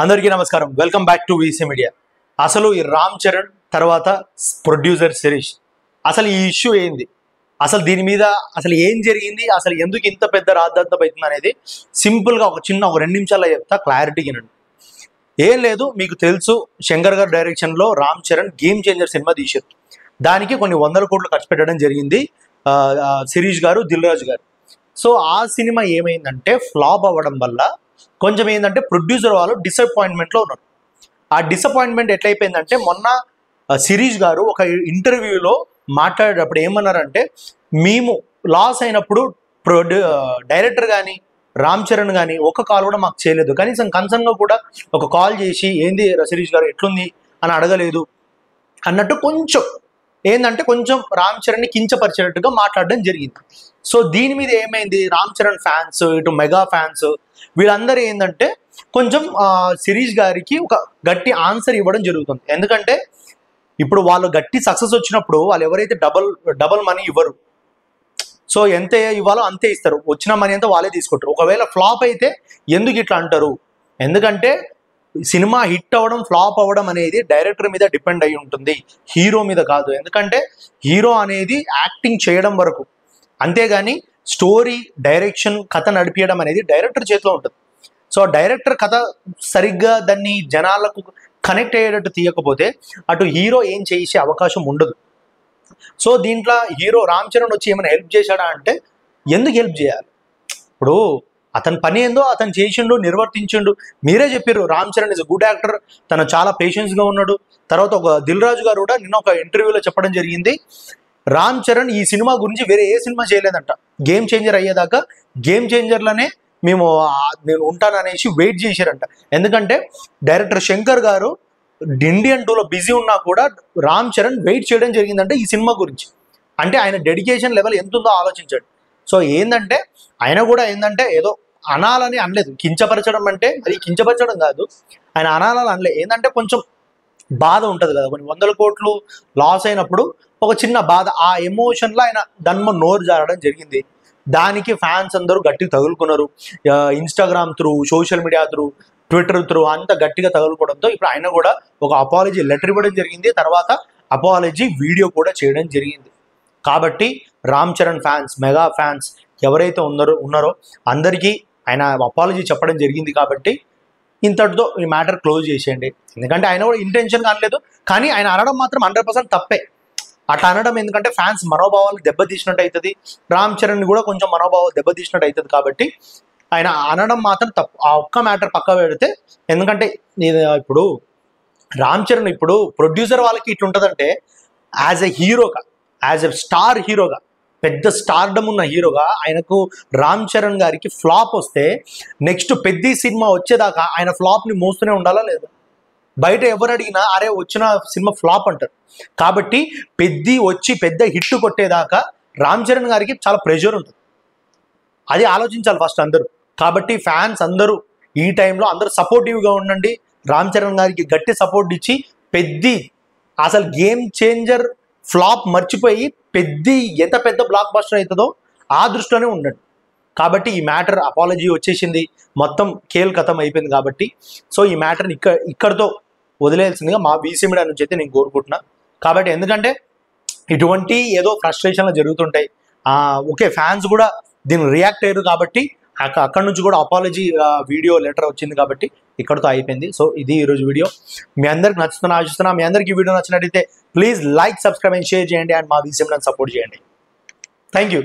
అందరికీ నమస్కారం. Welcome back to VC media. అసలు ఈ రామ్ చరణ్ తర్వాత ప్రొడ్యూసర్ శిరీష్, అసలు ఈ ఇష్యూ ఏంది, అసలు దీని మీద అసలు ఏం జరిగింది, అసలు ఎందుకు ఇంత పెద్ద రాద్ధాంతం అవుతుంది అనేది సింపుల్గా ఒక 2 నిమిషాల్లో చెప్తా, క్లారిటీ వినండి. ఏం లేదు, మీకు తెలుసు శంకర్ గారి డైరెక్షన్లో Ram Charan game changer cinema తీశారు. దానికి కొన్ని 100 కోట్లు ఖర్చు పెట్టడం జరిగింది శిరీష్ గారు, దిల్ రాజు గారు. సో ఆ సినిమా ఏమైందంటే ఫ్లాప్ అవ్వడం వల్ల కొంచెం ఏంటంటే ప్రొడ్యూసర్ వాళ్ళు డిసప్పాయింట్మెంట్లో ఉన్నారు. ఆ డిసప్పాయింట్మెంట్ ఎట్లయిపోయిందంటే మొన్న శిరీష్ గారు ఒక ఇంటర్వ్యూలో మాట్లాడేటప్పుడు ఏమన్నారంటే, మేము లాస్ అయినప్పుడు డైరెక్టర్ కానీ రామ్ చరణ్ కానీ ఒక కాల్ కూడా మాకు చేయలేదు, కనీసం కన్సర్న్గా కూడా ఒక కాల్ చేసి ఏంది శిరీష్ గారు ఎట్లుంది అని అడగలేదు అన్నట్టు కొంచెం రామ్ చరణ్ని కించపరిచేటట్టుగా మాట్లాడడం జరిగింది. సో దీని మీద ఏమైంది, రామ్ చరణ్ ఫ్యాన్స్, ఇటు మెగా ఫ్యాన్స్ వీళ్ళందరూ ఏంటంటే కొంచెం శిరీష్ గారికి ఒక గట్టి ఆన్సర్ ఇవ్వడం జరుగుతుంది. ఎందుకంటే ఇప్పుడు వాళ్ళు గట్టి సక్సెస్ వచ్చినప్పుడు వాళ్ళు ఎవరైతే డబల్ మనీ ఇవ్వరు, సో ఎంత ఇవ్వాలో అంతే ఇస్తారు, వచ్చిన మనీ అంతా వాళ్ళే తీసుకుంటారు. ఒకవేళ ఫ్లాప్ అయితే ఎందుకు ఇట్లా అంటారు, ఎందుకంటే సినిమా హిట్ అవ్వడం ఫ్లాప్ అవ్వడం అనేది డైరెక్టర్ మీద డిపెండ్ అయి ఉంటుంది, హీరో మీద కాదు. ఎందుకంటే హీరో అనేది యాక్టింగ్ చేయడం వరకు, అంతేగాని స్టోరీ డైరెక్షన్ కథ నడిపించడం అనేది డైరెక్టర్ చేతిలో ఉంటుంది. సో డైరెక్టర్ కథ సరిగ్గా దాన్ని జనాలకు కనెక్ట్ అయ్యేటట్టు తీయకపోతే అటు హీరో ఏం చేసే అవకాశం ఉండదు. సో దీంట్లో హీరో రామ్ చరణ్ వచ్చి ఏమైనా హెల్ప్ చేశాడా అంటే ఎందుకు హెల్ప్ చేయాలి, ఇప్పుడు అతని పని ఏందో అతను చేసిండు, నిర్వర్తించిండు. మీరే చెప్పారు Ram Charan is good actor, తను చాలా పేషెన్స్గా ఉన్నాడు. తర్వాత ఒక దిల్ రాజు గారు కూడా నిన్న ఒక ఇంటర్వ్యూలో చెప్పడం జరిగింది, రామ్ చరణ్ ఈ సినిమా గురించి వేరే ఏ సినిమా చేయలేదంట, గేమ్ చేంజర్ అయ్యేదాకా గేమ్ చేంజర్లోనే నేను ఉంటాననేసి వెయిట్ చేశారంట. ఎందుకంటే డైరెక్టర్ శంకర్ గారు ఇండియన్ 2లో బిజీ ఉన్నా కూడా రామ్ చరణ్ వెయిట్ చేయడం జరిగిందంటే ఈ సినిమా గురించి. అంటే ఆయన డెడికేషన్ లెవెల్ ఎంత ఉందో ఆలోచించాడు. సో ఏంటంటే ఆయన కూడా ఏంటంటే ఏదో అనాలని అనలేదు, కించపరచడం అంటే అది కించపరచడం కాదు, ఆయన అనాలని అనలేదు. ఏంటంటే కొంచెం బాధ ఉంటుంది కదా, కొన్ని 100 కోట్లు లాస్ అయినప్పుడు ఒక చిన్న బాధ, ఆ ఎమోషన్లో ఆయన దన్మ నోరు జారడం జరిగింది. దానికి ఫ్యాన్స్ అందరూ గట్టిగా తగులుకున్నారు. Instagram through, social media through, Twitter through అంతా గట్టిగా తగులుకోవడంతో ఇప్పుడు ఆయన కూడా ఒక అపాలజీ లెటర్ ఇవ్వడం జరిగింది, తర్వాత అపాలజీ వీడియో కూడా చేయడం జరిగింది. కాబట్టి Ram Charan fans, mega fans ఎవరైతే ఉన్నారో అందరికీ ఆయన అపాలజీ చెప్పడం జరిగింది. కాబట్టి ఇంతటితో ఈ మ్యాటర్ క్లోజ్ చేసేయండి. ఎందుకంటే ఆయన కూడా ఇంటెన్షన్గా అనలేదు, కానీ ఆయన అనడం మాత్రం 100% తప్పే. అట్లా అనడం ఎందుకంటే ఫ్యాన్స్ మనోభావాలు దెబ్బతీసినట్టు అవుతుంది, రామ్ చరణ్ కూడా కొంచెం మనోభావాలు దెబ్బతీసినట్టు అవుతుంది. కాబట్టి ఆయన అనడం మాత్రం తప్పు. ఆ ఒక్క మ్యాటర్ పక్క పెడితే, ఎందుకంటే ఇప్పుడు రామ్ చరణ్ ఇప్పుడు ప్రొడ్యూసర్ వాళ్ళకి ఇట్లుంటుందంటే యాజ్ ఎ హీరోగా, యాజ్ ఎ స్టార్ హీరోగా, పెద్ద స్టార్డమ్ ఉన్న హీరోగా ఆయనకు రామ్ చరణ్ గారికి ఫ్లాప్ వస్తే నెక్స్ట్ పెద్ద సినిమా వచ్చేదాకా ఆయన ఫ్లాప్ని మోస్తూనే ఉండాలా లేదా? బయట ఎవరు అడిగినా అరే వచ్చిన సినిమా ఫ్లాప్ అంటారు. కాబట్టి పెద్ద హిట్ కొట్టేదాకా రామ్ చరణ్ గారికి చాలా ప్రెషర్ ఉంటుంది, అది ఆలోచించాలి ఫస్ట్ అందరూ. కాబట్టి ఫ్యాన్స్ అందరూ ఈ టైంలో అందరూ సపోర్టివ్గా ఉండండి, రామ్ చరణ్ గారికి గట్టి సపోర్ట్ ఇచ్చి అసలు గేమ్ చేంజర్ ఫ్లాప్ మర్చిపోయి ఎంత పెద్ద బ్లాక్ బస్టర్ అవుతుందో ఆ దృష్టిలోనే ఉండండి. కాబట్టి ఈ మ్యాటర్ అపాలజీ వచ్చేసింది, మొత్తం కథం అయిపోయింది. కాబట్టి సో ఈ మ్యాటర్ని ఇక్కడితో వదిలేయాల్సిందిగా మా వీసీ మీడియా నుంచి అయితే నేను కోరుకుంటున్నా. కాబట్టి ఎందుకంటే ఇటువంటి ఏదో ఫ్రస్ట్రేషన్లు జరుగుతుంటాయి, ఓకే ఫ్యాన్స్ కూడా దీన్ని రియాక్ట్ అయ్యారు కాబట్టి అక్కడ నుంచి కూడా అపాలజీ వీడియో లెటర్ వచ్చింది, కాబట్టి ఇక్కడితో అయిపోయింది. సో ఇది ఈరోజు వీడియో. మీ అందరికి నచ్చుతున్నా ఆశిస్తున్నా. మీ అందరికి ఈ వీడియో నచ్చినట్టయితే please like, subscribe and share చేయండి, అండ్ మా వీసీ మీడియాని సపోర్ట్ చేయండి. Thank you.